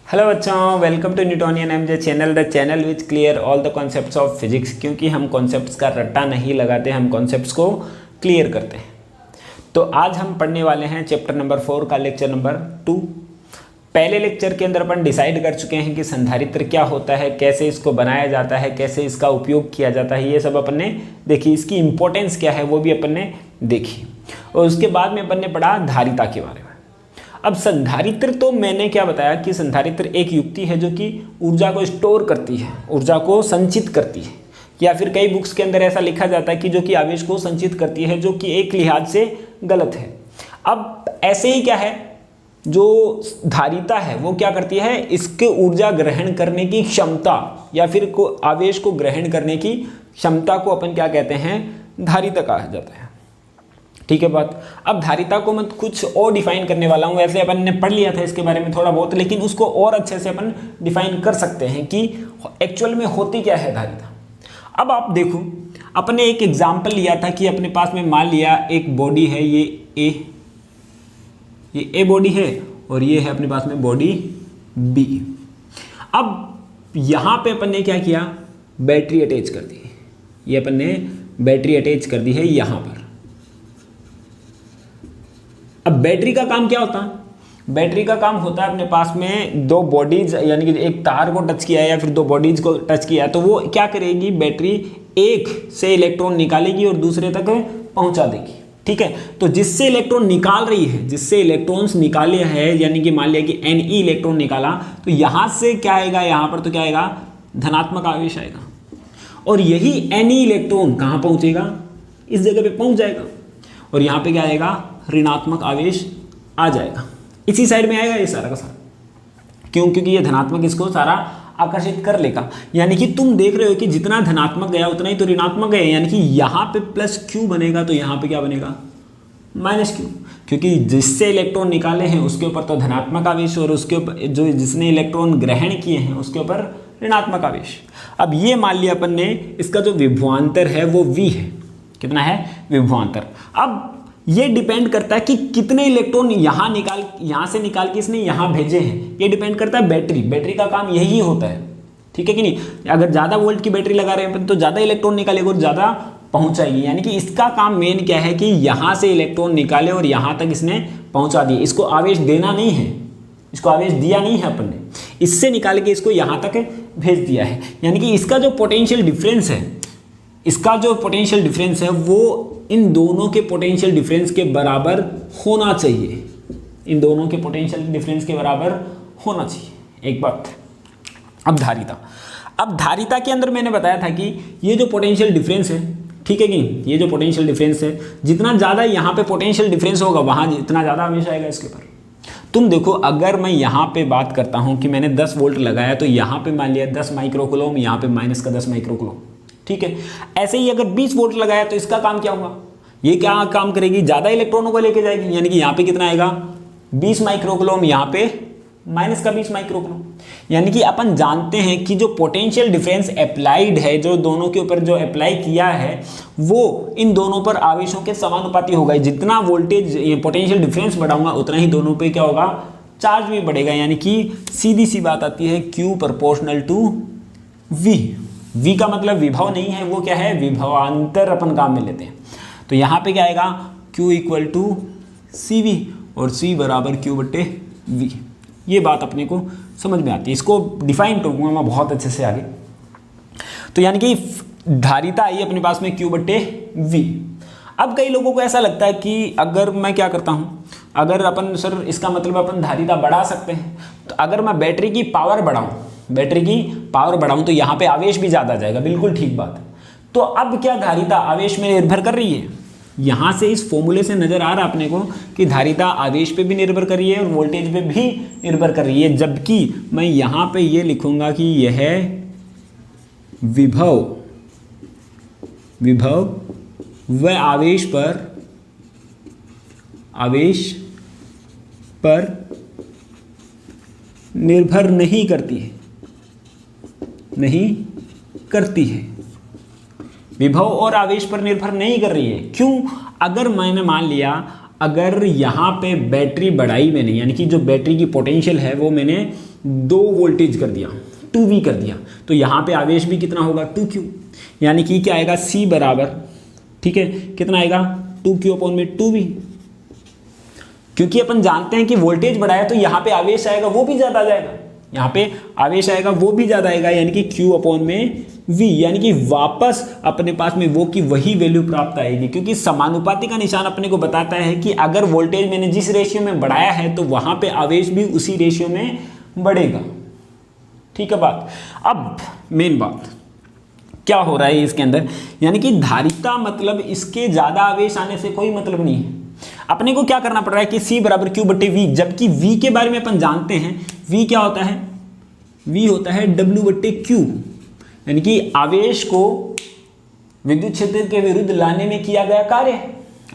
Hello बच्चों, welcome to Newtonian MJ channel, the channel which clear all the concepts of physics. क्योंकि हम concepts का रट्टा नहीं लगाते, हम कॉन्सेप्ट्स को क्लियर करते हैं। तो आज हम पढ़ने वाले हैं चैप्टर नंबर 4 का लेक्चर नंबर 2। पहले लेक्चर के अंदर अपन डिसाइड कर चुके हैं कि संधारित्र क्या होता है, कैसे इसको बनाया जाता है, कैसे इसका उपयोग किया जाता है, ये सब अपन ने देखी। इसकी इंपॉर्टेंस क्या है वो भी अपन ने देखी। और उसके बाद में अपन ने पढ़ा धारिता के बारे में। अब संधारित्र तो मैंने क्या बताया कि संधारित्र एक युक्ति है जो कि ऊर्जा को स्टोर करती है, ऊर्जा को संचित करती है, या फिर कई बुक्स के अंदर ऐसा लिखा जाता है कि जो कि आवेश को संचित करती है, जो कि एक लिहाज से गलत है। अब ऐसे ही क्या है, जो धारिता है वो क्या करती है, इसके ऊर्जा ग्रहण करने की क्षमता या फिर आवेश को ग्रहण करने की क्षमता को अपन क्या कहते हैं, धारिता कहा जाता है। ठीक है बात। अब धारिता को मैं कुछ और डिफाइन करने वाला हूँ। वैसे अपन ने पढ़ लिया था इसके बारे में थोड़ा बहुत, लेकिन उसको और अच्छे से अपन डिफाइन कर सकते हैं कि एक्चुअल में होती क्या है धारिता। अब आप देखो, अपन ने एक एग्जाम्पल लिया था कि अपने पास में मान लिया एक बॉडी है, ये ए बॉडी है और ये है अपने पास में बॉडी बी। अब यहाँ पे अपन ने क्या किया, बैटरी अटैच कर दी। ये अपन ने बैटरी अटैच कर दी है यहाँ पर। अब बैटरी का काम क्या होता है, बैटरी का काम होता है अपने पास में दो बॉडीज, यानी कि एक तार को टच किया है या फिर दो बॉडीज को टच किया है, तो वो क्या करेगी, बैटरी एक से इलेक्ट्रॉन निकालेगी और दूसरे तक पहुंचा देगी। ठीक है, तो जिससे इलेक्ट्रॉन निकाल रही है, जिससे इलेक्ट्रॉन्स निकाले हैं, यानी कि मान लिया कि Ne इलेक्ट्रॉन निकाला, तो यहां से क्या आएगा, यहां पर तो क्या आएगा, धनात्मक आवेश आएगा। और यही Ne इलेक्ट्रॉन कहां पहुंचेगा, इस जगह पे पहुंच जाएगा, और यहां पे क्या आएगा, ऋणात्मक आवेश आ जाएगा। इसी साइड में आएगा ये सारा का सारा। क्यों? क्योंकि ये धनात्मक इसको सारा आकर्षित कर लेगा। यानी कि तुम देख रहे हो कि जितना धनात्मक गया उतना ही तो ऋणात्मक गया, यानी कि यहाँ पे प्लस क्यू बनेगा, तो यहाँ पे क्या बनेगा, माइनस क्यू। क्योंकि जिससे इलेक्ट्रॉन निकाले हैं उसके ऊपर तो धनात्मक आवेश, और उसके ऊपर जो जिसने इलेक्ट्रॉन ग्रहण किए हैं उसके ऊपर ऋणात्मक आवेश। अब ये मान लिया अपन ने, इसका जो विभवांतर है वो v है। कितना है विभवांतर। अब ये डिपेंड करता है कि कितने इलेक्ट्रॉन यहाँ से निकाल के इसने यहाँ भेजे हैं। ये डिपेंड करता है बैटरी का काम यही होता है। ठीक है कि नहीं। अगर ज़्यादा वोल्ट की बैटरी लगा रहे हैं तो ज़्यादा इलेक्ट्रॉन निकालेगा और ज़्यादा पहुँचाएगी। यानी कि इसका काम मेन क्या है कि यहाँ से इलेक्ट्रॉन निकाले और यहाँ तक इसने पहुँचा दिए। इसको आवेश देना नहीं है, इसको आवेश दिया नहीं है अपन ने, इससे निकाल के इसको यहाँ तक भेज दिया है। यानी कि इसका जो पोटेंशियल डिफरेंस है, इसका जो पोटेंशियल डिफरेंस है वो इन दोनों के पोटेंशियल डिफरेंस के बराबर होना चाहिए। इन दोनों के पोटेंशियल डिफरेंस के बराबर होना चाहिए। एक बात। अब धारिता के अंदर मैंने बताया था कि ये जो पोटेंशियल डिफरेंस है, ठीक है कि ये जो पोटेंशियल डिफरेंस है, जितना ज़्यादा यहाँ पे पोटेंशियल डिफरेंस होगा वहाँ जितना ज़्यादा आवेश आएगा इसके ऊपर। तुम देखो, अगर मैं यहाँ पे बात करता हूँ कि मैंने 10 वोल्ट लगाया, तो यहाँ पे मान लिया 10 माइक्रोकूलम, यहाँ पे माइनस का 10 माइक्रोकूलम। ठीक है, ऐसे ही अगर 20 वोल्ट लगाया तो इसका काम क्या होगा, ये क्या काम करेगी, ज़्यादा इलेक्ट्रॉनों को लेके जाएगी। यानी कि यहाँ पे कितना आएगा, 20 माइक्रोकूलम, यहाँ पे माइनस का 20 माइक्रोकूलम। यानी कि अपन जानते हैं कि जो पोटेंशियल डिफरेंस अप्लाइड है, जो दोनों के ऊपर जो अप्लाई किया है, वो इन दोनों पर आवेशों के समानुपाती होगा। जितना वोल्टेज पोटेंशियल डिफरेंस बढ़ाऊंगा उतना ही दोनों पे क्या होगा, चार्ज भी बढ़ेगा। यानी कि सीधी सी बात आती है, Q proportional to V। V का मतलब विभव नहीं है, वो क्या है, विभवांतर अपन काम में लेते हैं। तो यहाँ पे क्या आएगा, Q इक्वल टू CV और C बराबर Q बटे V। ये बात अपने को समझ में आती है। इसको डिफाइन करूँगा मैं बहुत अच्छे से आगे। तो यानी कि धारिता आई अपने पास में Q बटे V। अब कई लोगों को ऐसा लगता है कि अगर मैं क्या करता हूँ, अगर अपन सर इसका मतलब अपन धारिता बढ़ा सकते हैं, तो अगर मैं बैटरी की पावर बढ़ाऊं तो यहाँ पे आवेश भी ज़्यादा जाएगा। बिल्कुल ठीक बात है। तो अब क्या धारिता आवेश में निर्भर कर रही है, यहाँ से इस फॉर्मूले से नजर आ रहा है अपने को कि धारिता आवेश पे भी निर्भर कर रही है और वोल्टेज पे भी निर्भर कर रही है। जबकि मैं यहाँ पे ये लिखूंगा कि यह विभव व आवेश पर निर्भर नहीं करती है। विभव और आवेश पर निर्भर नहीं कर रही है। क्यों? अगर मैंने मान लिया अगर यहाँ पे बैटरी बढ़ाई मैंने, यानी कि जो बैटरी की पोटेंशियल है वो मैंने 2 वोल्टेज कर दिया, 2V कर दिया, तो यहाँ पे आवेश भी कितना होगा 2Q, यानी कि क्या आएगा C बराबर, ठीक है, कितना आएगा 2Q अपॉन में 2V। क्योंकि अपन जानते हैं कि वोल्टेज बढ़ाया तो यहाँ पे आवेश आएगा वो भी ज़्यादा आ जाएगा, यहाँ पे आवेश आएगा वो भी ज़्यादा आएगा, यानी कि Q अपॉन में V, यानी कि वापस अपने पास में वो की वही वैल्यू प्राप्त आएगी। क्योंकि समानुपाती का निशान अपने को बताता है कि अगर वोल्टेज मैंने जिस रेशियो में बढ़ाया है तो वहाँ पे आवेश भी उसी रेशियो में बढ़ेगा। ठीक है बात। अब मेन बात क्या हो रहा है इसके अंदर, यानी कि धारिता मतलब इसके ज़्यादा आवेश आने से कोई मतलब नहीं है। अपने को क्या करना पड़ रहा है कि C बराबर Q बटे V, जबकि V के बारे में अपन जानते हैं V क्या होता है, V होता है W बटे Q, यानी कि आवेश को विद्युत क्षेत्र के विरुद्ध लाने में किया गया कार्य,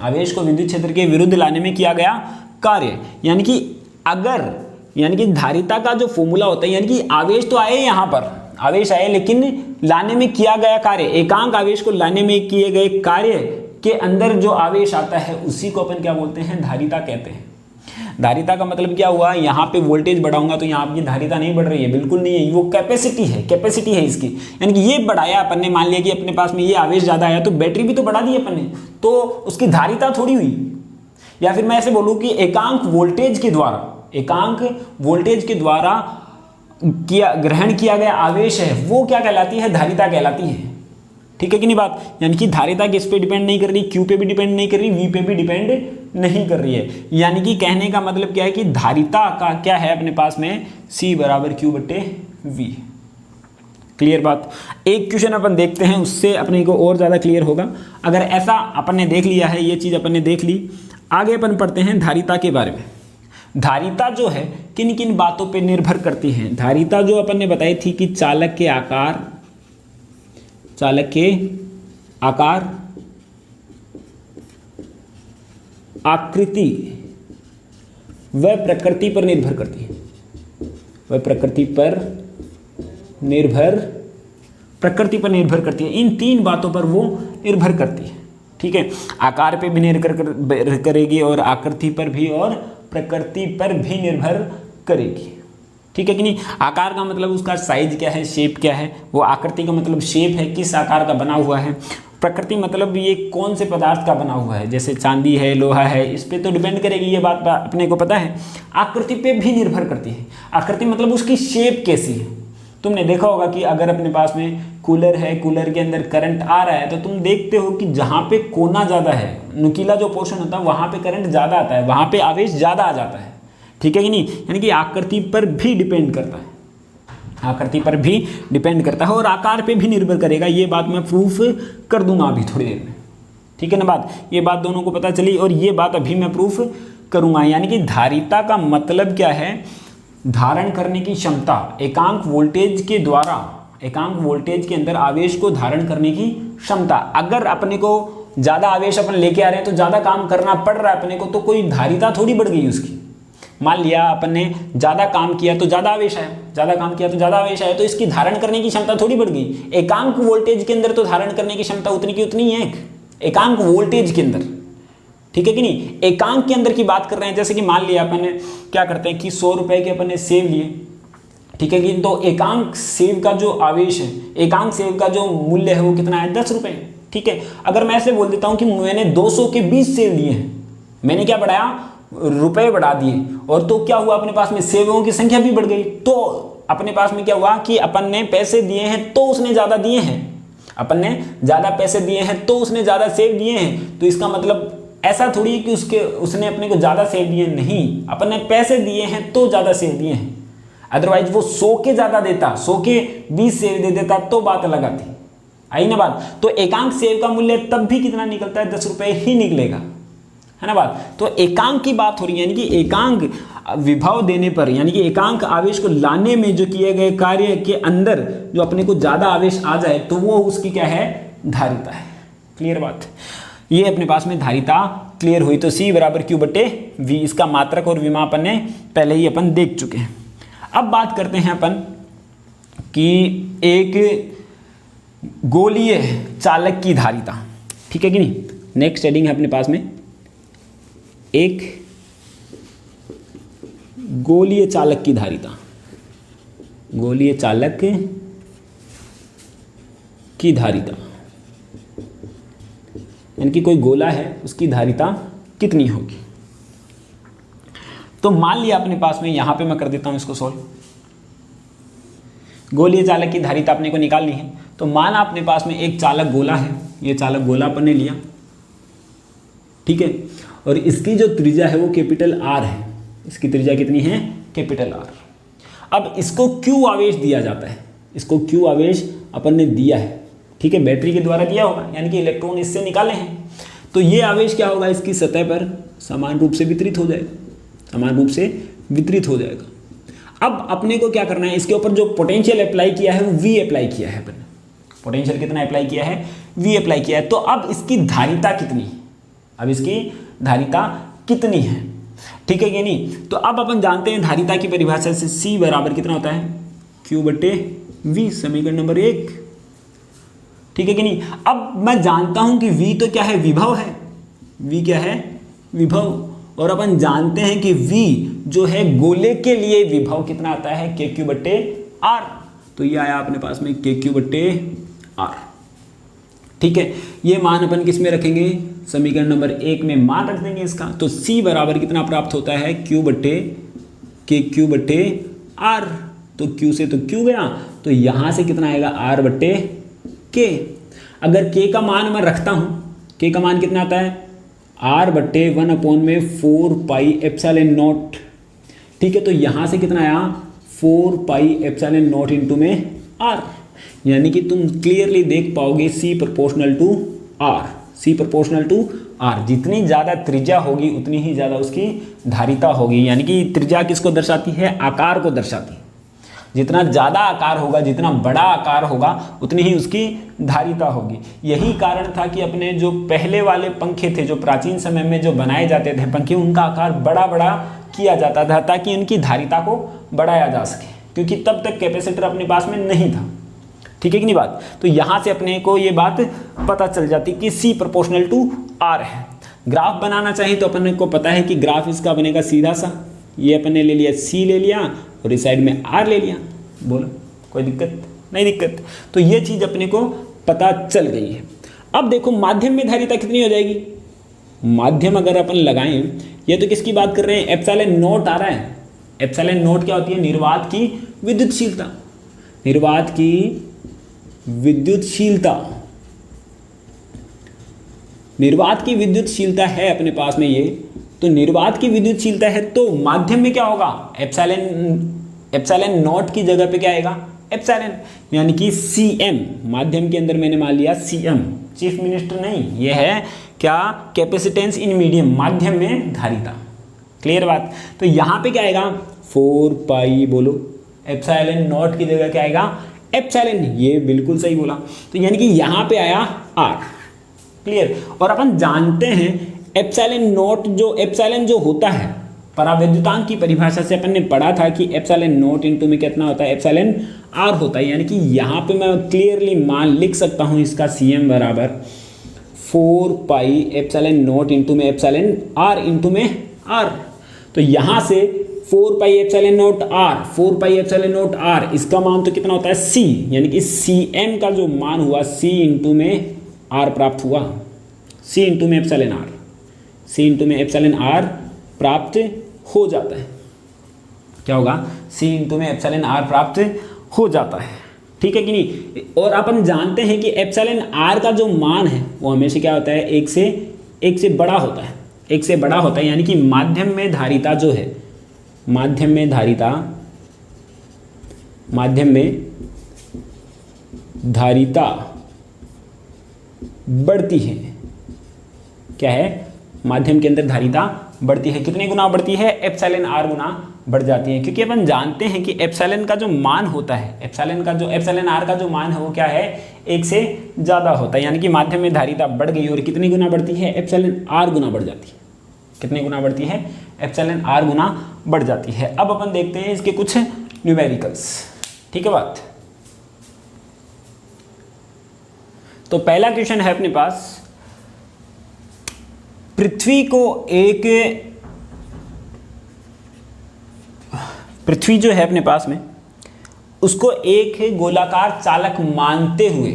आवेश को विद्युत क्षेत्र के विरुद्ध लाने में किया गया कार्य। यानी कि अगर, यानी कि धारिता का जो फॉर्मूला होता है, यानी कि आवेश तो आए यहाँ पर, आवेश आए लेकिन लाने में किया गया कार्य, एकांक आवेश को लाने में किए गए कार्य के अंदर जो आवेश आता है उसी को अपन क्या बोलते हैं, धारिता कहते हैं। धारिता का मतलब क्या हुआ, यहाँ पे वोल्टेज बढ़ाऊंगा तो यहाँ की धारिता नहीं बढ़ रही है, बिल्कुल नहीं है, वो कैपेसिटी है, कैपेसिटी है इसकी। यानी कि ये बढ़ाया अपन ने, मान लिया कि अपने पास में ये आवेश ज्यादा आया तो बैटरी भी तो बढ़ा दी अपन ने, तो उसकी धारिता थोड़ी हुई। या फिर मैं ऐसे बोलूँ कि एकांक वोल्टेज के द्वारा, एकांक वोल्टेज के द्वारा ग्रहण किया गया आवेश है वो क्या कहलाती है, धारिता कहलाती है। ठीक है कि नहीं बात। यानी कि धारिता किस पे डिपेंड नहीं कर रही, Q पे भी डिपेंड नहीं कर रही, V पे भी डिपेंड नहीं कर रही है। यानी कि कहने का मतलब क्या है कि धारिता का क्या है अपने पास में, C बराबर Q बटे V। क्लियर बात। एक क्वेश्चन अपन देखते हैं, उससे अपने को और ज़्यादा क्लियर होगा। अगर ऐसा अपन ने देख लिया है, ये चीज़ अपन ने देख ली, आगे अपन पढ़ते हैं धारिता के बारे में। धारिता जो है किन किन बातों पे निर्भर करती है। धारिता जो अपन ने बताई थी कि चालक के आकार, चालक के आकार, आकृति व प्रकृति पर निर्भर करती है, वह प्रकृति पर निर्भर करती है। इन 3 बातों पर वो निर्भर करती है। ठीक है, आकार पे भी निर्भर करेगी और आकृति पर भी और प्रकृति पर भी निर्भर करेगी। ठीक है कि नहीं। आकार का मतलब उसका साइज क्या है, शेप क्या है, वो आकृति का मतलब शेप है, किस आकार का बना हुआ है। प्रकृति मतलब ये कौन से पदार्थ का बना हुआ है, जैसे चांदी है, लोहा है, इस पे तो डिपेंड करेगी, ये बात अपने को पता है। आकृति पे भी निर्भर करती है। आकृति मतलब उसकी शेप कैसी है। तुमने देखा होगा कि अगर अपने पास में कूलर है, कूलर के अंदर करंट आ रहा है तो तुम देखते हो कि जहाँ पे कोना ज़्यादा है, नुकीला जो पोर्शन होता है, वहाँ पे करंट ज़्यादा आता है, वहाँ पे आवेश ज़्यादा आ जाता है। ठीक है कि नहीं। यानी कि आकृति पर भी डिपेंड करता है, आकृति पर भी डिपेंड करता है और आकार पे भी निर्भर करेगा। ये बात मैं प्रूफ कर दूंगा अभी थोड़ी देर में। ठीक है ना बात। ये बात दोनों को पता चली और ये बात अभी मैं प्रूफ करूंगा। यानी कि धारिता का मतलब क्या है, धारण करने की क्षमता, एकांक वोल्टेज के द्वारा, एकांक वोल्टेज के अंदर आवेश को धारण करने की क्षमता। अगर अपने को ज़्यादा आवेश अपन लेके आ रहे हैं तो ज़्यादा काम करना पड़ रहा है अपने को, तो कोई धारिता थोड़ी बढ़ गई उसकी। मान लिया अपन ने ज़्यादा काम किया तो ज़्यादा आवेश आया, ज़्यादा काम किया तो ज़्यादा आवेश आया, तो इसकी धारण करने की क्षमता थोड़ी बढ़ गई। एकांक वोल्टेज के अंदर तो धारण करने की क्षमता उतनी की उतनी है, एकांक वोल्टेज के अंदर। ठीक है कि नहीं। एकांक के अंदर की बात कर रहे हैं, जैसे कि मान लिया अपन ने क्या करते हैं कि 100 रुपए के अपन ने सेव लिए, ठीक है कि, तो एकांक सेव का जो आवेश है, एकांक सेव का जो मूल्य है वो कितना है, 10 रुपए। ठीक है, अगर मैं ऐसे बोल देता हूं कि मैंने 200 के 20 सेव लिए हैं, मैंने क्या बढ़ाया, रुपए बढ़ा दिए, और तो क्या हुआ, अपने पास में सेवों की संख्या भी बढ़ गई। तो अपने पास में क्या हुआ कि अपन ने पैसे दिए हैं तो उसने ज्यादा दिए हैं, अपन ने ज्यादा पैसे दिए हैं तो उसने ज्यादा सेव दिए हैं। तो इसका मतलब ऐसा थोड़ी है कि उसने अपने को ज्यादा सेव दिए, नहीं, अपन ने पैसे दिए हैं तो ज्यादा सेव दिए हैं। अदरवाइज वो 100 के ज्यादा देता, 100 के 20 सेव दे देता तो बात अलग आती। आई ना बात। तो एकांक सेव का मूल्य तब भी कितना निकलता है, 10 रुपए ही निकलेगा, है ना बात। तो एकांक की बात हो रही है, यानी कि एकांक विभव देने पर, यानी कि एकांक आवेश को लाने में जो किए गए कार्य के अंदर जो अपने को ज्यादा आवेश आ जाए तो वो उसकी क्या है, धारिता है। क्लियर बात। ये अपने पास में धारिता क्लियर हुई। तो C बराबर Q बटे V, इसका मात्रक और विमापन ने पहले ही अपन देख चुके हैं। अब बात करते हैं अपन कि एक गोलीय चालक की धारिता। ठीक है कि नहीं। नेक्स्ट हेडिंग है अपने पास में एक गोलीय चालक की धारिता, गोलीय चालक की धारिता, यानी कि कोई गोला है उसकी धारिता कितनी होगी। तो मान लिया अपने पास में, यहां पे मैं कर देता हूं इसको सॉल्व। गोलीय चालक की धारिता अपने को निकालनी है, तो माना अपने पास में एक चालक गोला है, ये चालक गोला अपन ने लिया, ठीक है, और इसकी जो त्रिज्या है वो कैपिटल आर है। इसकी त्रिज्या कितनी है? Capital R. अब इसको क्यू आवेश दिया जाता है, इसको क्यू आवेश अपन ने दिया है, ठीक है, बैटरी के द्वारा दिया होगा, यानी कि इलेक्ट्रॉन इससे निकाले हैं। तो ये आवेश क्या होगा, इसकी सतह पर समान रूप से वितरित हो जाएगा, समान रूप से वितरित हो जाएगा। अब अपने को क्या करना है, इसके ऊपर जो पोटेंशियल अप्लाई किया है वो V अप्लाई किया है अपन ने। पोटेंशियल कितना अप्लाई किया है? V अप्लाई किया है। तो अब इसकी धारिता कितनी है, अब इसकी धारिता कितनी है, ठीक है कि नहीं। तो अब अपन जानते हैं धारिता की परिभाषा से C बराबर कितना होता है? Q/V, समीकरण नंबर 1, ठीक है कि नहीं। अब मैं जानता हूं कि V तो क्या है? विभव है। V क्या है? विभव। और अपन जानते हैं कि V जो है गोले के लिए विभव कितना आता है? KQ/R। तो ये आया अपने पास में KQ/R, ठीक है। ये मान अपन किस में रखेंगे? समीकरण नंबर 1 में मान रख देंगे इसका। तो C बराबर कितना प्राप्त होता है? KQ/R। तो Q से तो Q गया, तो यहां से कितना आएगा? R/K। अगर K का मान मैं रखता हूं, K का मान कितना आता है? R/1/4πε0, ठीक है। तो यहां से कितना आया? 4πε0 इंटू में R, यानी कि तुम क्लियरली देख पाओगे C proportional to R, C proportional to R। जितनी ज़्यादा त्रिज्या होगी उतनी ही ज़्यादा उसकी धारिता होगी, यानी कि त्रिज्या किसको दर्शाती है? आकार को दर्शाती है। जितना ज़्यादा आकार होगा, जितना बड़ा आकार होगा, उतनी ही उसकी धारिता होगी। यही कारण था कि अपने जो पहले वाले पंखे थे, जो प्राचीन समय में जो बनाए जाते थे पंखे, उनका आकार बड़ा बड़ा किया जाता था ताकि उनकी धारिता को बढ़ाया जा सके, क्योंकि तब तक कैपेसिटर अपने पास में नहीं था, ठीक है कि नहीं बात। तो यहाँ से अपने को ये बात पता चल जाती कि C प्रोपोर्शनल टू R है। ग्राफ बनाना चाहिए तो अपन को पता है कि ग्राफ इसका बनेगा सीधा सा, ये अपन ने ले लिया C ले लिया और इस साइड में R ले लिया। बोलो कोई दिक्कत? नहीं दिक्कत। तो ये चीज़ अपने को पता चल गई है। अब देखो माध्यम में धारिता कितनी हो जाएगी। माध्यम अगर अपन लगाएं, ये तो किसकी बात कर रहे हैं? एप्सिलॉन नॉट आ रहा है। एप्सिलॉन नॉट क्या होती है? निर्वात की विद्युतशीलता। निर्वात की विद्युतशीलता, निर्वात की विद्युतशीलता है अपने पास में ये। तो निर्वात की विद्युतशीलता है तो माध्यम में क्या होगा? एप्सिलॉन नॉट की जगह पे क्या आएगा? एप्सिलॉन, यानी कि Cm। माध्यम के अंदर मैंने मान लिया Cm, चीफ मिनिस्टर नहीं, ये है क्या? कैपेसिटेंस इन मीडियम, माध्यम में धारिता। क्लियर बात। तो यहाँ पे क्या आएगा? 4π, बोलो, एप्सिलॉन नॉट की जगह क्या आएगा? एप्सिलॉन। ये बिल्कुल सही बोला। तो यानी कि यहाँ पे आया R। क्लियर। और अपन जानते हैं एप्सिलॉन नॉट, जो एप्सिलॉन जो होता है परावैद्युतांक की परिभाषा से अपन ने पढ़ा था कि एप्सिलॉन नॉट इंटू में कितना होता है? एप्सिलॉन R होता है। यानी कि यहाँ पे मैं क्लियरली मान लिख सकता हूँ इसका Cm बराबर 4π एप्सिलॉन नॉट इंटू में एप्सिलॉन R इंटू में R। तो यहाँ से 4π epsilon naught R, 4π epsilon naught R, इसका मान तो कितना होता है? C, यानी कि Cm का जो मान हुआ C इंटू में R प्राप्त हुआ। C इंटू में एप्सिलॉन R, C इंटू में एप्सिलॉन R प्राप्त हो जाता है। क्या होगा? C इंटू में एप्सिलॉन R प्राप्त हो जाता है, ठीक है कि नहीं। और अपन जानते हैं कि एप्सिलॉन R का जो मान है वो हमेशा क्या होता है? एक से बड़ा होता है, एक से बड़ा होता है। यानी कि माध्यम में धारिता जो है, माध्यम में धारिता बढ़ती है। क्या है? माध्यम के अंदर धारिता बढ़ती है। कितने गुना बढ़ती है? एप्सिलॉन R गुना बढ़ जाती है, क्योंकि अपन जानते हैं कि एप्सिलॉन का जो मान होता है, एप्सिलॉन R का जो मान है वो क्या है? एक से ज़्यादा होता है। यानी कि माध्यम में धारिता बढ़ गई और कितनी गुना बढ़ती है? एप्सिलॉन R गुना बढ़ जाती है। कितने गुना बढ़ती है? एप्सिलॉन R गुना बढ़ जाती है। अब अपन देखते हैं इसके कुछ न्यूमेरिकल्स, ठीक है बात। तो पहला क्वेश्चन है अपने पास, पृथ्वी जो है अपने पास में, उसको एक गोलाकार चालक मानते हुए,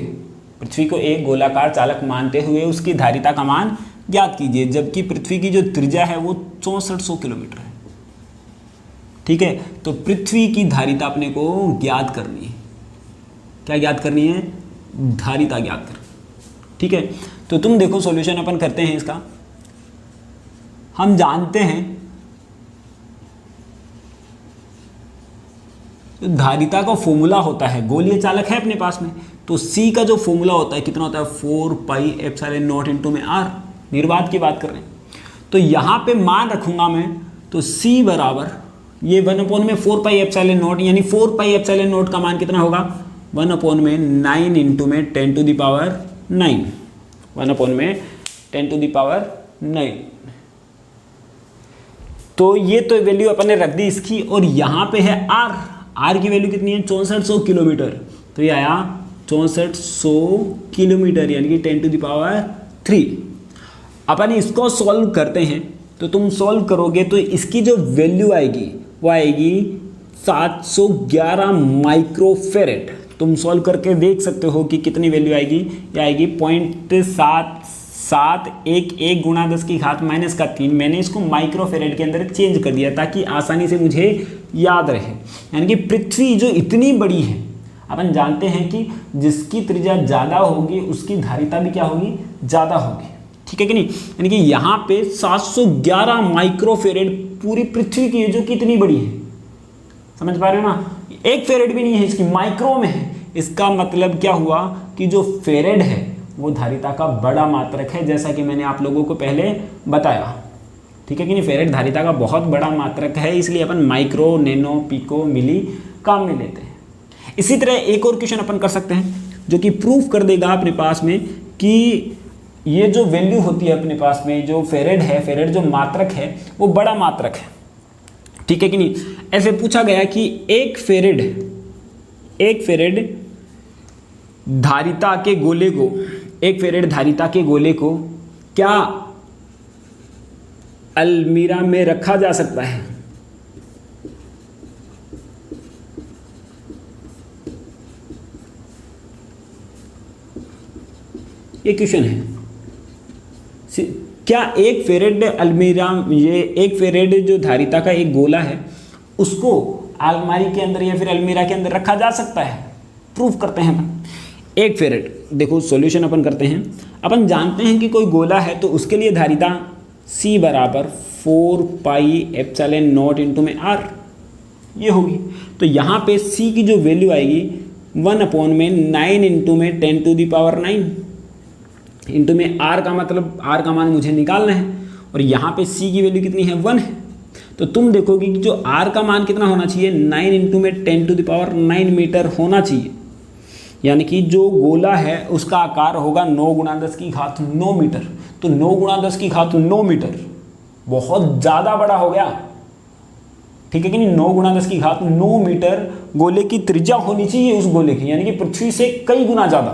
पृथ्वी को एक गोलाकार चालक मानते हुए उसकी धारिता का मान ज्ञात कीजिए, जबकि पृथ्वी की जो त्रिज्या है वो 6400 किलोमीटर है। ठीक है, तो पृथ्वी की धारिता अपने को ज्ञात करनी है। क्या ज्ञात करनी है? धारिता ज्ञात करनी। ठीक है, तो तुम देखो सॉल्यूशन अपन करते हैं इसका। हम जानते हैं तो धारिता का फॉर्मूला होता है, गोलीय चालक है अपने पास में, तो C का जो फॉर्मूला होता है कितना होता है? 4πε0 इंटू में R, निर्वात की बात कर रहे हैं। तो यहाँ पे मान रखूंगा मैं, तो C बराबर ये 1/4πε0, यानी 4πε0 का मान कितना होगा? 1/9 इंटू में 10 to the power 9, 1/10 to the power 9। तो ये तो वैल्यू अपन ने रख दी इसकी, और यहाँ पे है R की वैल्यू कितनी है? 6400 किलोमीटर। तो ये आया 6400 किलोमीटर, यानी कि 10 टू द पावर 3। अपन इसको सॉल्व करते हैं, तो तुम सॉल्व करोगे तो इसकी जो वैल्यू आएगी वो आएगी 711 माइक्रोफेरेड। तुम सॉल्व करके देख सकते हो कि कितनी वैल्यू आएगी। ये आएगी 0.7711 गुणा 10 की घात -3। मैंने इसको माइक्रोफेरेड के अंदर चेंज कर दिया ताकि आसानी से मुझे याद रहे। यानी कि पृथ्वी जो इतनी बड़ी है, अपन जानते हैं कि जिसकी त्रिज्या ज़्यादा होगी उसकी धारिता भी क्या होगी? ज़्यादा होगी। ठीक है कि नहीं? यानी कि यहाँ पे 711 माइक्रोफेरेड पूरी पृथ्वी की है, जो कितनी बड़ी है, समझ पा रहे हो ना? एक फेरेड भी नहीं है इसकी, माइक्रो में है। इसका मतलब क्या हुआ कि जो फेरेड है वो धारिता का बड़ा मात्रक है, जैसा कि मैंने आप लोगों को पहले बताया। ठीक है कि नहीं? फेरेड धारिता का बहुत बड़ा मात्रक है, इसलिए अपन माइक्रो, नैनो, पिको, मिली काम में लेते हैं। इसी तरह एक और क्वेश्चन अपन कर सकते हैं जो कि प्रूफ कर देगा अपने पास में कि ये जो वैल्यू होती है अपने पास में, जो फेरेड है, फेरेड जो मात्रक है वो बड़ा मात्रक है। ठीक है कि नहीं? ऐसे पूछा गया कि एक फेरेड धारिता के गोले को क्या अलमीरा में रखा जा सकता है? ये क्वेश्चन है। क्या एक फेरेड अलमीरा, ये एक फेरेड जो धारिता का एक गोला है, उसको अलमारी के अंदर या फिर अलमीरा के अंदर रखा जा सकता है? प्रूफ करते हैं अपन। एक फेरेड, देखो सॉल्यूशन अपन करते हैं। अपन जानते हैं कि कोई गोला है तो उसके लिए धारिता C बराबर 4πε0 इंटू में R ये होगी। तो यहाँ पे C की जो वैल्यू आएगी 1/9 इंटू में 10 टू द पावर 9 इंटू में R का मतलब R का मान मुझे निकालना है, और यहाँ पे C की वैल्यू कितनी है? 1 है। तो तुम देखोगे कि जो R का मान कितना होना चाहिए? 9 इंटू में 10 टू द पावर 9 मीटर होना चाहिए। यानी कि जो गोला है उसका आकार होगा 9 गुणा 10 की घात 9 मीटर। तो 9 गुणा 10 की घात 9 मीटर बहुत ज़्यादा बड़ा हो गया। ठीक है कि नहीं? 9 गुणा 10 की घात 9 मीटर गोले की त्रिज्या होनी चाहिए उस गोले की, यानी कि पृथ्वी से कई गुना ज़्यादा,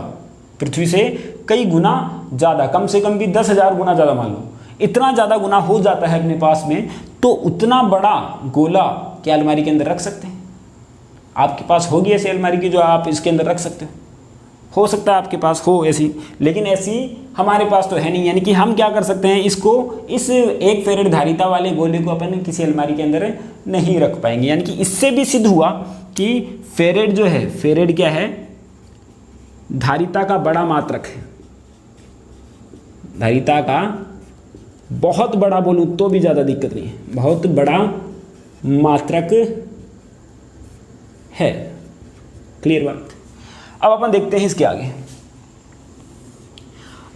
पृथ्वी से कई गुना ज़्यादा, कम से कम भी 10,000 गुना ज़्यादा मान लो। इतना ज़्यादा गुना हो जाता है अपने पास में, तो उतना बड़ा गोला क्या अलमारी के अंदर रख सकते हैं? आपके पास होगी ऐसी अलमारी की जो आप इसके अंदर रख सकते हो सकता है आपके पास हो ऐसी, लेकिन ऐसी हमारे पास तो है नहीं। यानी कि हम क्या कर सकते हैं, इसको, इस एक फेरेड धारिता वाले गोले को अपन किसी अलमारी के अंदर नहीं रख पाएंगे। यानी कि इससे भी सिद्ध हुआ कि फेरेड जो है, फेरेड क्या है? धारिता का बड़ा मात्रक है। धारिता का बहुत बड़ा बोलूं तो भी ज़्यादा दिक्कत नहीं है, बहुत बड़ा मात्रक है। क्लियर बात? अब अपन देखते हैं इसके आगे।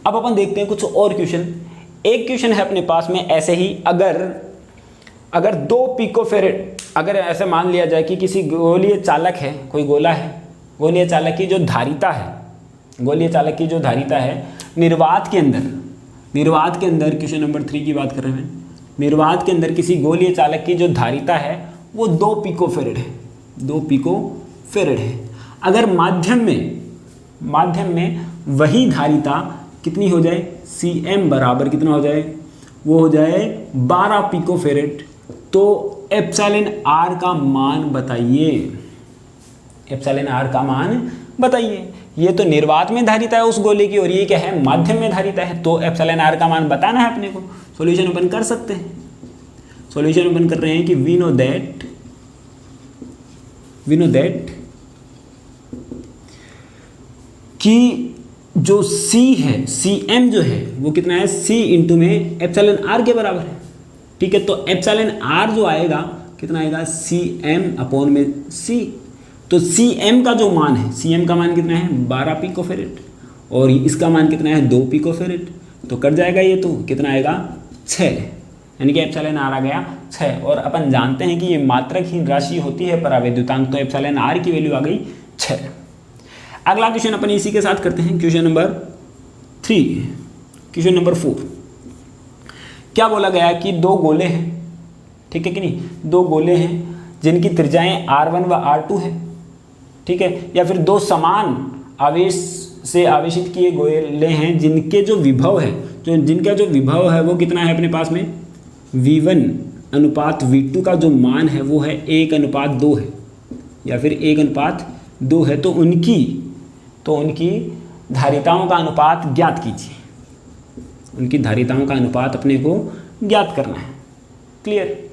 अब अपन देखते हैं कुछ और क्वेश्चन। एक क्वेश्चन है अपने पास में ऐसे ही, अगर 2 पिकोफेरेड, अगर ऐसे मान लिया जाए कि किसी गोलीय चालक है, कोई गोला है, गोलीय चालक की जो धारिता है, गोलीय चालक की जो धारिता है निर्वात के अंदर, क्वेश्चन नंबर 3 की बात कर रहे हैं, निर्वात के अंदर किसी गोलीय चालक की जो धारिता है वो 2 पिकोफेरेड है, 2 पिकोफेरेड है। अगर माध्यम में वही धारिता कितनी हो जाए? Cm बराबर कितना हो जाए? वो हो जाए 12 पिकोफेरेड। तो एप्सिलॉन आर का मान बताइए, एप्सिलॉन आर का मान बताइए। ये तो निर्वात में धारिता है उस गोले की और ये क्या है, माध्यम में धारिता है, तो एप्सिलॉन आर का मान बताना है अपने को। सॉल्यूशन ओपन कर सकते हैं, सॉल्यूशन ओपन कर रहे हैं कि वी नो दैट कि जो C है, Cm जो है वो कितना है, C इंटू में एप्सिलॉन आर के बराबर है। ठीक है, तो एप्सिलॉन आर जो आएगा कितना आएगा, Cm अपॉन में C। तो Cm का जो मान है, Cm का मान कितना है 12 पिकोफेरेड और इसका मान कितना है 2 पिकोफेरेड। तो कट जाएगा ये, तो कितना आएगा 6, यानी कि एप्सिलॉन आर आ गया 6। और अपन जानते हैं कि ये मात्रकहीन राशि होती है परावैद्युतांक, तो एप्सिलॉन आर की वैल्यू आ गई 6। अगला क्वेश्चन अपन इसी के साथ करते हैं, क्वेश्चन नंबर 3। क्वेश्चन नंबर 4 क्या बोला गया कि दो गोले हैं, ठीक है कि नहीं, दो गोले हैं जिनकी त्रिज्याएं r1 व r2 है, ठीक है, या फिर दो समान आवेश से आवेशित किए गोले हैं जिनके जो विभव है, जिनका जो विभव है वो कितना है अपने पास में, v1 अनुपात v2 का जो मान है वो है 1:2 है या फिर 1:2 है। तो उनकी धारिताओं का अनुपात ज्ञात कीजिए, उनकी धारिताओं का अनुपात अपने को ज्ञात करना है। क्लियर,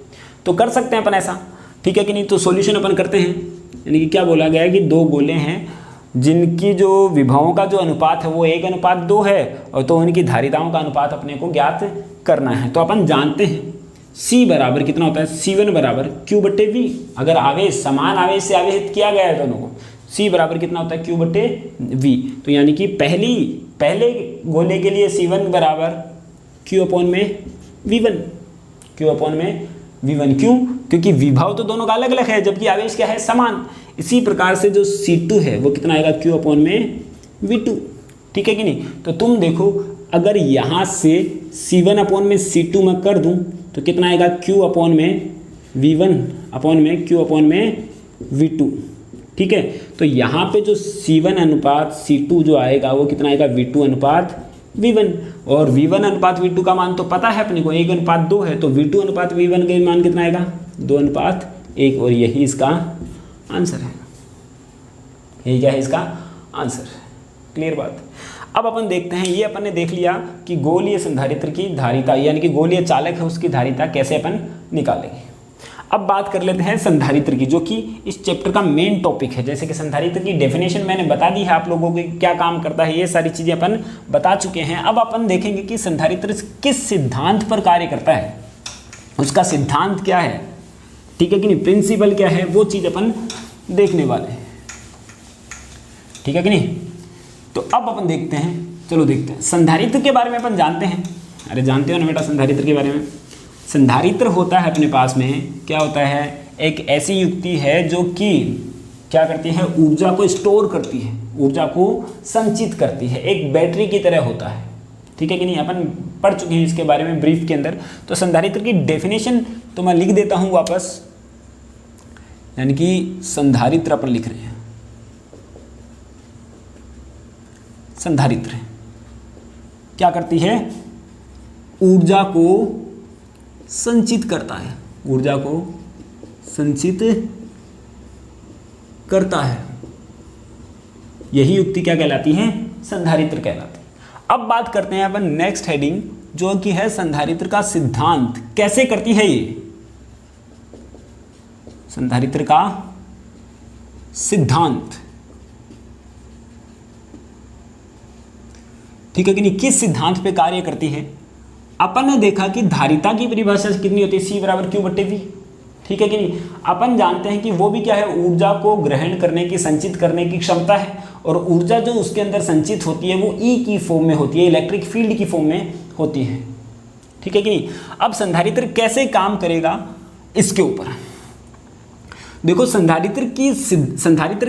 तो कर सकते हैं अपन ऐसा, ठीक है कि नहीं। तो सॉल्यूशन अपन करते हैं, यानी कि क्या बोला गया है कि दो गोले हैं जिनकी जो विभवों का जो अनुपात है वो 1:2 है और तो उनकी धारिताओं का अनुपात अपने को ज्ञात करना है। तो अपन जानते हैं C बराबर कितना होता है, C1 बराबर Q/V। अगर आवेश समान आवेश से आवेशित किया गया है दोनों को, C बराबर कितना होता है Q/V। तो यानी कि पहले गोले के लिए C1 बराबर Q/V1, Q/V1। क्यों, क्योंकि विभव तो दोनों का अलग अलग है जबकि आवेश क्या है, समान। इसी प्रकार से जो C2 है वो कितना आएगा Q/V2, ठीक है कि नहीं। तो तुम देखो अगर यहाँ से C1/C2 में कर दूँ तो कितना आएगा Q/V1/Q/V2, ठीक है। तो यहाँ पे जो C1 अनुपात C2 जो आएगा वो कितना आएगा V2 अनुपात V1, और V1 अनुपात V2 का मान तो पता है अपने को 1:2 है, तो V2 अनुपात V1 का मान कितना आएगा 2:1, और यही इसका आंसर है। यही क्या है इसका आंसर, क्लियर बात। अब अपन देखते हैं, ये अपन ने देख लिया कि गोलीय संधारित्र की धारिता यानी कि गोलीय चालक है उसकी धारिता कैसे अपन निकालेंगे। अब बात कर लेते हैं संधारित्र की, जो कि इस चैप्टर का मेन टॉपिक है। जैसे कि संधारित्र की डेफिनेशन मैंने बता दी है आप लोगों को, क्या काम करता है, ये सारी चीज़ें अपन बता चुके हैं। अब अपन देखेंगे कि संधारित्र किस सिद्धांत पर कार्य करता है, उसका सिद्धांत क्या है, ठीक है कि नहीं, प्रिंसिपल क्या है, वो चीज़ अपन देखने वाले हैं, ठीक है कि नहीं। तो अब अपन देखते हैं, चलो देखते हैं संधारित्र के बारे में। अपन जानते हैं, अरे जानते हो ना बेटा संधारित्र के बारे में। संधारित्र होता है अपने पास में, क्या होता है, एक ऐसी युक्ति है जो कि क्या करती है, ऊर्जा को स्टोर करती है, ऊर्जा को संचित करती है, एक बैटरी की तरह होता है, ठीक है कि नहीं। अपन पढ़ चुके हैं इसके बारे में ब्रीफ के अंदर। तो संधारित्र की डेफिनेशन तो मैं लिख देता हूँ वापस, यानी कि संधारित्र अपन लिख रहे हैं। संधारित्र क्या करती है, ऊर्जा को संचित करता है, ऊर्जा को संचित करता है। यही युक्ति क्या कहलाती है, संधारित्र कहलाती है। अब बात करते हैं अपन नेक्स्ट हेडिंग, जो कि है संधारित्र का सिद्धांत। कैसे करती है ये संधारित्र का सिद्धांत, ठीक है कि नहीं, किस सिद्धांत पे कार्य करती है। अपन ने देखा कि धारिता की परिभाषा कितनी होती है, C बराबर Q/V, ठीक है कि नहीं। अपन जानते हैं कि वो भी क्या है, ऊर्जा को ग्रहण करने की, संचित करने की क्षमता है, और ऊर्जा जो उसके अंदर संचित होती है वो E की फॉर्म में होती है, इलेक्ट्रिक फील्ड की फॉर्म में होती है, ठीक है कि नहीं। अब संधारित्र कैसे काम करेगा इसके ऊपर देखो। संधारित्र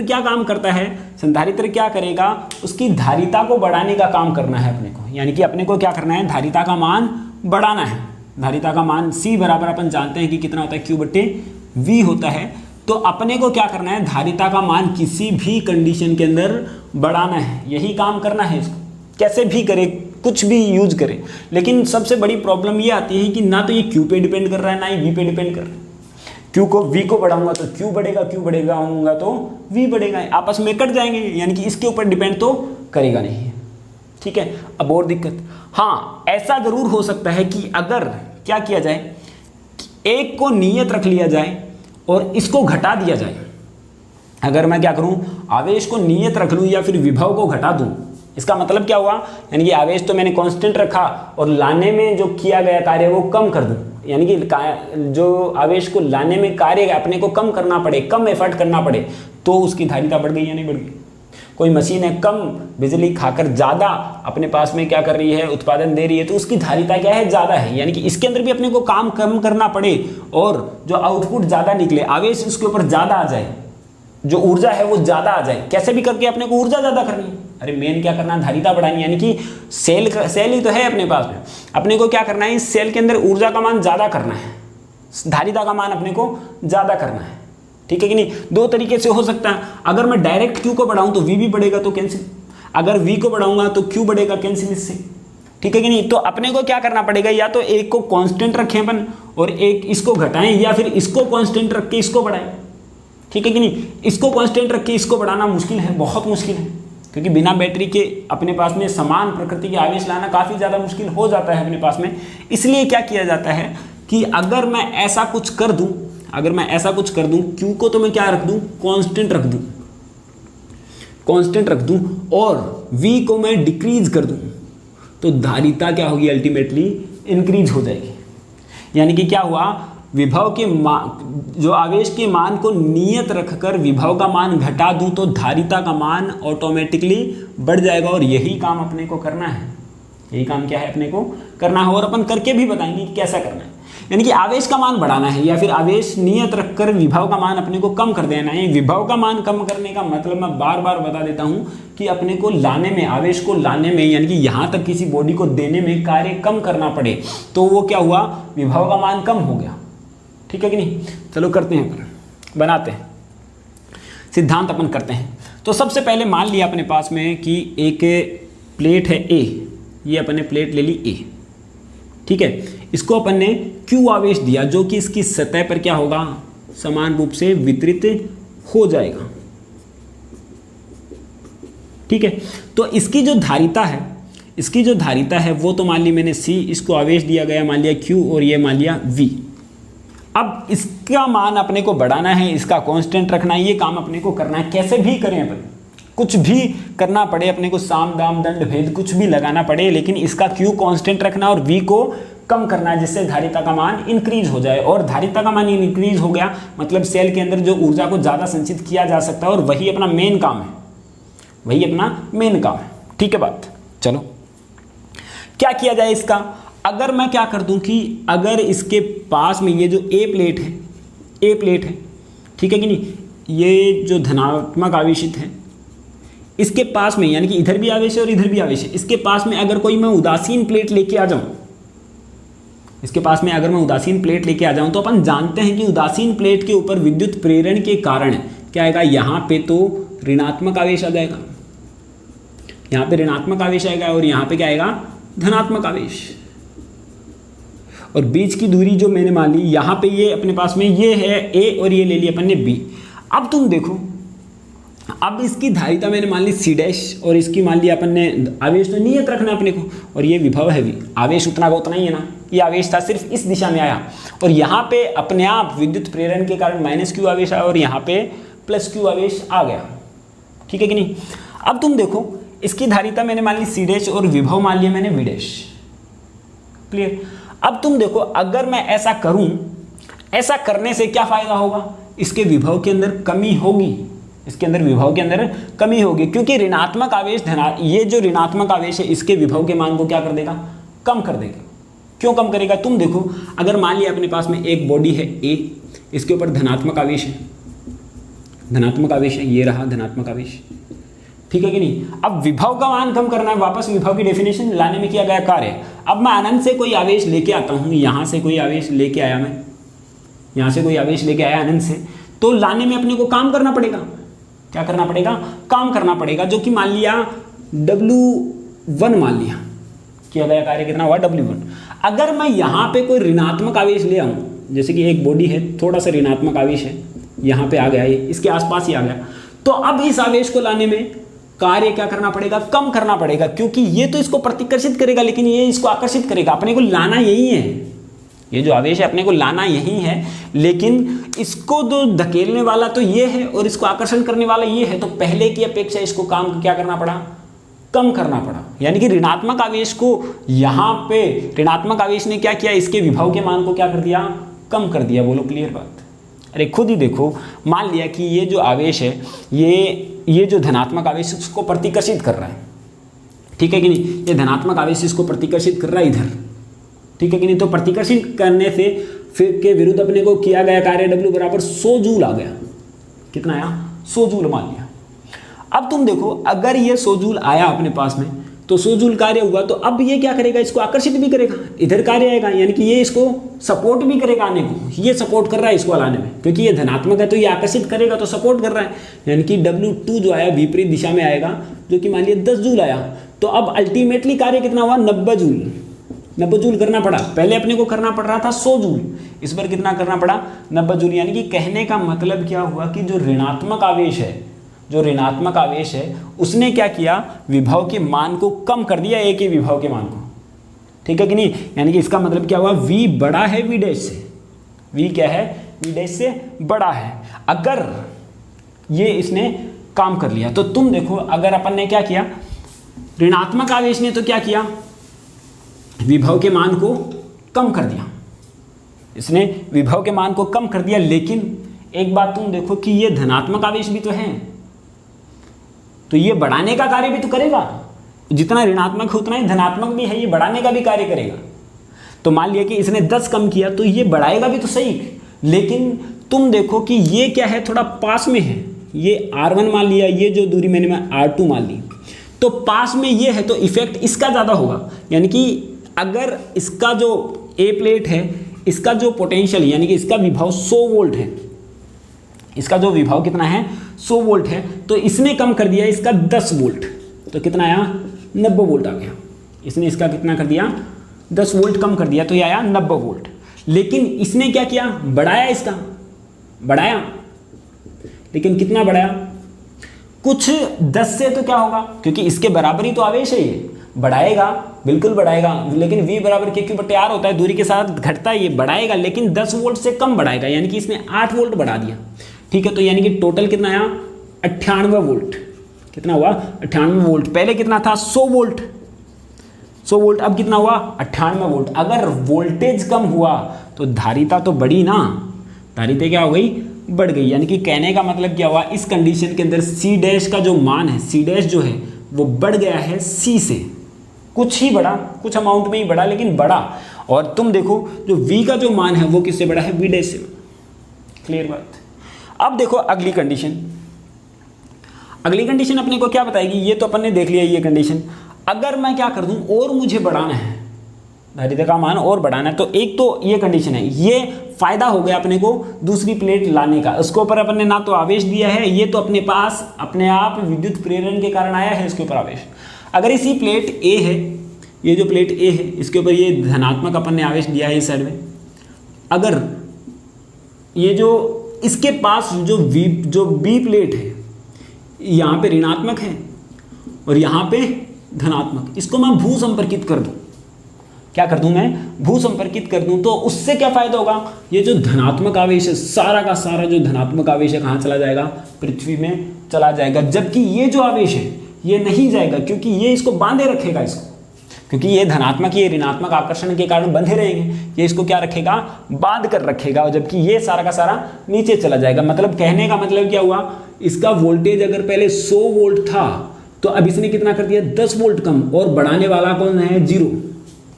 क्या काम करता है, संधारित्र क्या करेगा, उसकी धारिता को बढ़ाने का काम करना है अपने को, यानी कि अपने को क्या करना है, धारिता का मान बढ़ाना है। धारिता का मान C बराबर अपन जानते हैं कि कितना होता है Q/V होता है। तो अपने को क्या करना है, धारिता का मान किसी भी कंडीशन के अंदर बढ़ाना है, यही काम करना है इसको, कैसे भी करे कुछ भी यूज करें, लेकिन सबसे बड़ी प्रॉब्लम ये आती है कि ना तो ये क्यू पे डिपेंड कर रहा है ना ही वी पे डिपेंड कर रहा है। क्यू को वी को बढ़ाऊंगा तो क्यू बढ़ेगा, क्यू बढ़ेगा तो वी बढ़ेगा, आपस में कट जाएंगे, यानी कि इसके ऊपर डिपेंड तो करेगा नहीं। ठीक है, अब और दिक्कत, हाँ ऐसा जरूर हो सकता है कि अगर क्या किया जाए, एक को नियत रख लिया जाए और इसको घटा दिया जाए। अगर मैं क्या करूं, आवेश को नियत रख लूं या फिर विभव को घटा दूं, इसका मतलब क्या हुआ, यानी कि आवेश तो मैंने कांस्टेंट रखा और लाने में जो किया गया कार्य वो कम कर दूं, यानी कि जो आवेश को लाने में कार्य अपने को कम करना पड़े, कम एफर्ट करना पड़े, तो उसकी धारिता बढ़ गई या नहीं बढ़ गई। कोई मशीन है कम बिजली खाकर ज़्यादा अपने पास में क्या कर रही है, उत्पादन दे रही है, तो उसकी धारिता क्या है, ज़्यादा है, यानी कि इसके अंदर भी अपने को काम कम करना पड़े और जो आउटपुट ज़्यादा निकले, आवेश उसके ऊपर ज़्यादा आ जाए, जो ऊर्जा है वो ज़्यादा आ जाए, कैसे भी करके अपने को ऊर्जा ज़्यादा करनी है। अरे मेन क्या करना है, धारिता बढ़ानी, यानी कि सेल ही तो है अपने पास में, अपने को क्या करना है, इस सेल के अंदर ऊर्जा का मान ज़्यादा करना है, धारिता का मान अपने को ज़्यादा करना है। ठीक है कि नहीं, दो तरीके से हो सकता है, अगर मैं डायरेक्ट क्यू को बढ़ाऊं तो वी भी बढ़ेगा तो कैंसिल, अगर वी को बढ़ाऊंगा तो क्यू बढ़ेगा कैंसिल इससे। ठीक है कि नहीं, तो अपने को क्या करना पड़ेगा, या तो एक को कांस्टेंट रखें अपन और एक इसको घटाएं, या फिर इसको कांस्टेंट रख के इसको बढ़ाएं। ठीक है कि नहीं, इसको कांस्टेंट रख के इसको बढ़ाना मुश्किल है, बहुत मुश्किल है, क्योंकि बिना बैटरी के अपने पास में समान प्रकृति के आवेश लाना काफ़ी ज़्यादा मुश्किल हो जाता है अपने पास में। इसलिए क्या किया जाता है कि अगर मैं ऐसा कुछ कर दूं, क्यू को तो मैं क्या रख दूं, कांस्टेंट रख दूं और वी को मैं डिक्रीज कर दूं, तो धारिता क्या होगी, अल्टीमेटली इंक्रीज हो जाएगी। यानी कि क्या हुआ, विभव के जो आवेश के मान को नियत रखकर विभव का मान घटा दूं तो धारिता का मान ऑटोमेटिकली बढ़ जाएगा। और यही काम अपने को करना है, यही काम क्या है, अपने को करना है, और अपन करके भी बताएंगे कि कैसा करना है। यानी कि आवेश का मान बढ़ाना है या फिर आवेश नियत रखकर विभव का मान अपने को कम कर देना है। विभव का मान कम करने का मतलब मैं बार बार बता देता हूं कि अपने को लाने में, आवेश को लाने में, यानी कि यहां तक किसी बॉडी को देने में कार्य कम करना पड़े, तो वो क्या हुआ, विभव का मान कम हो गया। ठीक है कि नहीं, चलो करते हैं, अपन बनाते हैं सिद्धांत, अपन करते हैं। तो सबसे पहले मान लिया अपने पास में कि एक प्लेट है ए, ये अपन ने प्लेट ले ली ए, ठीक है, इसको अपन ने क्यू आवेश दिया जो कि इसकी सतह पर क्या होगा, समान रूप से वितरित हो जाएगा। ठीक है, तो इसकी जो धारिता है वो तो मान ली मैंने सी, इसको आवेश दिया गया मान लिया क्यू और ये मान लिया वी। अब इसका मान अपने को बढ़ाना है, इसका कांस्टेंट रखना है, ये काम अपने को करना है। कैसे भी करें अपन, कुछ भी करना पड़े अपने को, साम दाम दंड भेद कुछ भी लगाना पड़े, लेकिन इसका क्यू कांस्टेंट रखना और वी को कम करना है, जिससे धारिता का मान इंक्रीज हो जाए। और धारिता का मान इंक्रीज हो गया मतलब सेल के अंदर जो ऊर्जा को ज़्यादा संचित किया जा सकता है, और वही अपना मेन काम है, ठीक है बात। चलो क्या किया जाए इसका, अगर मैं क्या कर दूं कि अगर इसके पास में ये जो ए प्लेट है, ठीक है कि नहीं, ये जो धनात्मक आवेशित है, इसके पास में यानी कि इधर भी आवेश है और इधर भी आवेश है, इसके पास में अगर कोई मैं उदासीन प्लेट लेके आ जाऊं, तो अपन जानते हैं कि उदासीन प्लेट के ऊपर विद्युत प्रेरण के कारण क्या आएगा, यहाँ पे तो ऋणात्मक आवेश आ जाएगा, यहाँ पे ऋणात्मक आवेश आएगा और यहाँ पे क्या आएगा, धनात्मक आवेश। और बीच की दूरी जो मैंने मान ली, यहाँ पे ये अपने पास में ये है ए और ये ले लिया अपन ने बी। अब तुम देखो, अब इसकी धारिता मैंने मान ली सी डैश और इसकी मान लिया अपन ने, आवेश तो नियत रखना अपने को, और ये विभव है भी, आवेश उतना का उतना ही है ना, ये आवेश था सिर्फ इस दिशा में आया, और यहाँ पे अपने आप विद्युत प्रेरण के कारण माइनस क्यू आवेश आया और यहाँ पे प्लस क्यू आवेश आ गया। ठीक है कि नहीं। अब तुम देखो, इसकी धारिता मैंने मान ली सी डैश और विभव मान लिया मैंने वी डैश। क्लियर। अब तुम देखो, अगर मैं ऐसा करूं, ऐसा करने से क्या फायदा होगा, इसके विभव के अंदर कमी होगी, क्योंकि ऋणात्मक आवेश ये जो ऋणात्मक आवेश है इसके विभव के मान को क्या कर देगा, कम कर देगा। क्यों कम करेगा, तुम देखो, अगर मान लिया अपने पास में एक बॉडी है ए, इसके ऊपर धनात्मक आवेश है, ये रहा धनात्मक आवेश, ठीक है कि नहीं। अब विभव का मान कम करना है, वापस विभव की डेफिनेशन लाने में किया गया कार्य। अब मैं अनंत से कोई आवेश लेके आता हूँ, यहाँ से कोई आवेश लेके आया अनंत से, तो लाने में अपने को काम करना पड़ेगा, क्या करना पड़ेगा, काम करना पड़ेगा, जो कि मान लिया W1 मान लिया, किया गया कार्य कितना हुआ W1। अगर मैं यहाँ पे कोई ऋणात्मक आवेश ले आऊँ, जैसे कि एक बॉडी है, थोड़ा सा ऋणात्मक आवेश है, यहाँ पे आ गया, ये इसके आसपास ही आ गया, तो अब इस आवेश को लाने में कार्य क्या करना पड़ेगा, कम करना पड़ेगा, क्योंकि ये तो इसको प्रतिकर्षित करेगा लेकिन ये इसको आकर्षित करेगा। अपने को लाना यही है, ये जो आवेश है अपने को लाना यही है, लेकिन इसको तो धकेलने वाला तो ये है और इसको आकर्षण करने वाला ये है, तो पहले की अपेक्षा इसको काम को क्या करना पड़ा, कम करना पड़ा। यानी कि ऋणात्मक आवेश को यहाँ पे ऋणात्मक आवेश ने क्या किया, इसके विभव के मान को क्या कर दिया, कम कर दिया। बोलो क्लियर बात। अरे खुद ही देखो, मान लिया कि ये जो आवेश है ये जो धनात्मक आवेश उसको प्रतिकर्षित कर रहा है, ठीक है कि नहीं, ये धनात्मक आवेश इसको प्रतिकर्षित कर रहा है इधर, ठीक है कि नहीं। तो प्रतिकर्षित करने से फिर के विरुद्ध अपने को किया गया कार्य W बराबर 100 जूल आ गया। कितना आया, 100 जूल मान लिया। अब तुम देखो, अगर ये 100 जूल आया अपने पास में, तो 100 जूल कार्य हुआ, तो अब ये क्या करेगा, इसको आकर्षित भी करेगा, इधर कार्य आएगा, यानी कि ये इसको सपोर्ट भी करेगा आने को, ये सपोर्ट कर रहा है इसको लाने में, क्योंकि ये धनात्मक है तो ये आकर्षित करेगा तो सपोर्ट कर रहा है, यानी कि W2 जो आया विपरीत दिशा में आएगा, जो कि मान लिया 10 जूल आया। तो अब अल्टीमेटली कार्य कितना हुआ, 90 जूल। 90 जूल करना पड़ा, पहले अपने को करना पड़ रहा था 100 जूल, इस पर कितना करना पड़ा, 90 जूल। यानी कि कहने का मतलब क्या हुआ कि जो ऋणात्मक आवेश है, जो ऋणात्मक आवेश है उसने क्या किया, विभव के मान को कम कर दिया, एक ही विभव के मान को, ठीक है कि नहीं। यानी कि इसका मतलब क्या हुआ, V बड़ा है V डैश से, V क्या है, V डैश से बड़ा है। अगर ये इसने काम कर लिया, तो तुम देखो, अगर अपन ने क्या किया, ऋणात्मक आवेश ने तो क्या किया, विभव के मान को कम कर दिया, इसने विभव के मान को कम कर दिया। लेकिन एक बात तुम देखो कि ये धनात्मक आवेश भी तो है, तो ये बढ़ाने का कार्य भी तो करेगा, जितना ऋणात्मक है उतना ही धनात्मक भी है, ये बढ़ाने का भी कार्य करेगा। तो मान लिया कि इसने 10 कम किया, तो ये बढ़ाएगा भी तो सही, लेकिन तुम देखो कि ये क्या है, थोड़ा पास में है, ये R1 मान लिया, ये जो दूरी मैंने R2 मान ली, तो पास में ये है, तो इफेक्ट इसका ज़्यादा होगा। यानी कि अगर इसका जो A प्लेट है, इसका जो पोटेंशियल यानी कि इसका विभव 100 वोल्ट है, इसका जो विभव कितना है 100 वोल्ट है, तो इसने कम कर दिया इसका 10 वोल्ट, तो कितना आया 90 वोल्ट आ गया। इसने इसका कितना कर दिया 10 वोल्ट कम कर दिया, तो ये आया 90 वोल्ट। लेकिन इसने क्या किया, बढ़ाया, इसका बढ़ाया, लेकिन कितना बढ़ाया, कुछ 10 से तो क्या होगा, क्योंकि इसके बराबर ही तो आवेश है, ये बढ़ाएगा, बिल्कुल बढ़ाएगा, लेकिन V बराबर Q/R होता है, दूरी के साथ घटता है, ये बढ़ाएगा, लेकिन 10 वोल्ट से कम बढ़ाएगा, यानी कि इसने 8 वोल्ट बढ़ा दिया, ठीक है। तो यानी कि टोटल कितना आया 98 वोल्ट, कितना हुआ 98 वोल्ट। पहले कितना था 100 वोल्ट, 100 वोल्ट, अब कितना हुआ 98 वोल्ट। अगर वोल्टेज कम हुआ तो धारिता तो बढ़ी ना, धारिता क्या हो गई, बढ़ गई। यानी कि कहने का मतलब क्या हुआ, इस कंडीशन के अंदर C डैश का जो मान है, C डैश जो है वो बढ़ गया है C से, कुछ ही बढ़ा, कुछ अमाउंट में ही बढ़ा, लेकिन बढ़ा। और तुम देखो जो V का जो मान है वो किससे बढ़ा है, V डैश से। क्लियर बात। अब देखो अगली कंडीशन, अगली कंडीशन अपने को क्या बताएगी, ये तो अपन ने देख लिया ये कंडीशन। अगर मैं क्या कर दूं और मुझे बढ़ाना है, धारिता का मान और बढ़ाना है, तो एक तो ये कंडीशन है, ये फायदा हो गया अपने को दूसरी प्लेट लाने का। इसके ऊपर अपन ने ना तो आवेश दिया है, ये तो अपने पास अपने आप विद्युत प्रेरण के कारण आया है इसके ऊपर आवेश। अगर इसी प्लेट A है, ये जो प्लेट A है, इसके ऊपर ये धनात्मक अपन ने आवेश दिया है इस साइड में, अगर ये जो इसके पास जो B प्लेट है, यहाँ पे ऋणात्मक है और यहाँ पे धनात्मक, इसको मैं भू संपर्कित कर दूं, क्या कर दूं मैं, भू संपर्कित कर दूं, तो उससे क्या फायदा होगा, ये जो धनात्मक आवेश है, सारा का सारा जो धनात्मक आवेश है कहाँ चला जाएगा, पृथ्वी में चला जाएगा। जबकि ये जो आवेश है ये नहीं जाएगा, क्योंकि ये इसको बांधे रखेगा, इसको, क्योंकि ये धनात्मक ये ऋणात्मक आकर्षण के कारण बंधे रहेंगे, ये इसको क्या रखेगा, बांध कर रखेगा, जबकि ये सारा का सारा नीचे चला जाएगा। मतलब कहने का मतलब क्या हुआ, इसका वोल्टेज अगर पहले 100 वोल्ट था, तो अब इसने कितना कर दिया 10 वोल्ट कम, और बढ़ाने वाला कौन है, 0,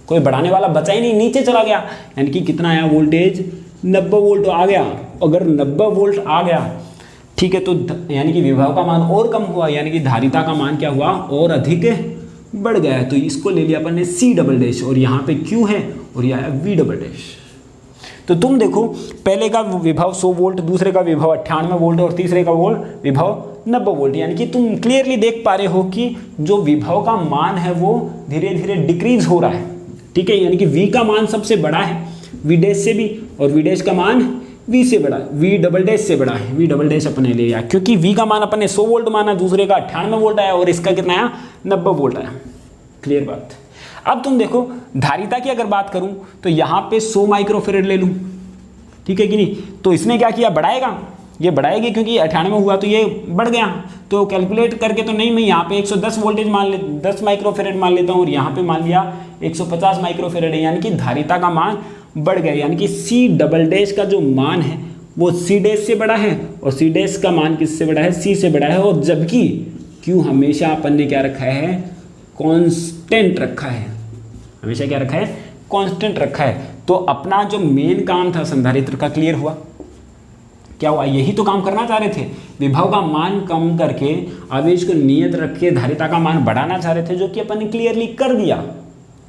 कोई बढ़ाने वाला बचा ही नहीं, नीचे चला गया। यानी कि कितना आया वोल्टेज, 90 वोल्ट आ गया। अगर 90 वोल्ट आ गया, ठीक है, तो यानी कि विभव का मान और कम हुआ, यानी कि धारिता का मान क्या हुआ, और अधिक बढ़ गया है। तो इसको ले लिया अपन ने C डबल डैश, और यहाँ पे Q है और यह है V डबल डैश। तो तुम देखो, पहले का विभव 100 वोल्ट, दूसरे का विभव 98 वोल्ट और तीसरे का विभव 90 वोल्ट। यानी कि तुम क्लियरली देख पा रहे हो कि जो विभव का मान है वो धीरे धीरे डिक्रीज हो रहा है, ठीक है। यानी कि V का मान सबसे बड़ा है V डैश से भी, और V डैश का मान V से बड़ा है, V डबल डैश से बड़ा है। V डबल डैश अपने ले लिया क्योंकि V का मान अपन ने 100 वोल्ट माना, दूसरे का 98 वोल्ट आया और इसका कितना आया 90 वोल्ट आया। क्लियर बात। अब तुम देखो धारिता की अगर बात करूं तो यहाँ पे 100 माइक्रोफेरेड ले लूं, ठीक है कि नहीं। तो इसने क्या किया, बढ़ाएगा, ये बढ़ाएगी क्योंकि 98 हुआ तो ये बढ़ गया। तो कैलकुलेट करके तो नहीं, मैं यहाँ पे 110 वोल्टेज मान ले 10 माइक्रोफेरेड मान लेता हूँ और यहाँ पे मान लिया 150 माइक्रोफेरेड है। यानी कि धारिता का मान बढ़ गया। यानी कि C डबल डैश का जो मान है वो C डैश से बड़ा है और C डैश का मान किससे बड़ा है, C से बड़ा है। और जबकि Q हमेशा अपन ने क्या रखा है, कांस्टेंट रखा है, हमेशा क्या रखा है, कांस्टेंट रखा है। तो अपना जो मेन काम था संधारित्र का क्लियर हुआ। क्या हुआ, यही तो काम करना चाह रहे थे, विभव का मान कम करके आवेश को नियत रख के धारिता का मान बढ़ाना चाह रहे थे, जो कि अपन ने क्लियरली कर दिया,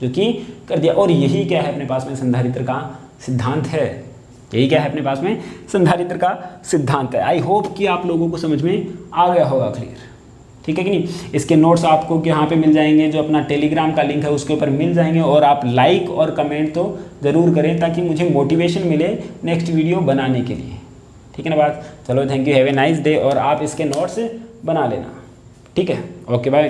जो कि कर दिया। और यही क्या है अपने पास में संधारित्र का सिद्धांत है, यही क्या है अपने पास में संधारित्र का सिद्धांत है। आई होप कि आप लोगों को समझ में आ गया होगा क्लियर, ठीक है कि नहीं। इसके नोट्स आपको यहाँ पे मिल जाएंगे, जो अपना टेलीग्राम का लिंक है उसके ऊपर मिल जाएंगे। और आप लाइक और कमेंट तो ज़रूर करें ताकि मुझे मोटिवेशन मिले नेक्स्ट वीडियो बनाने के लिए, ठीक है ना बात। चलो thank you, have a nice day. और आप इसके नोट्स बना लेना, ठीक है। Okay bye.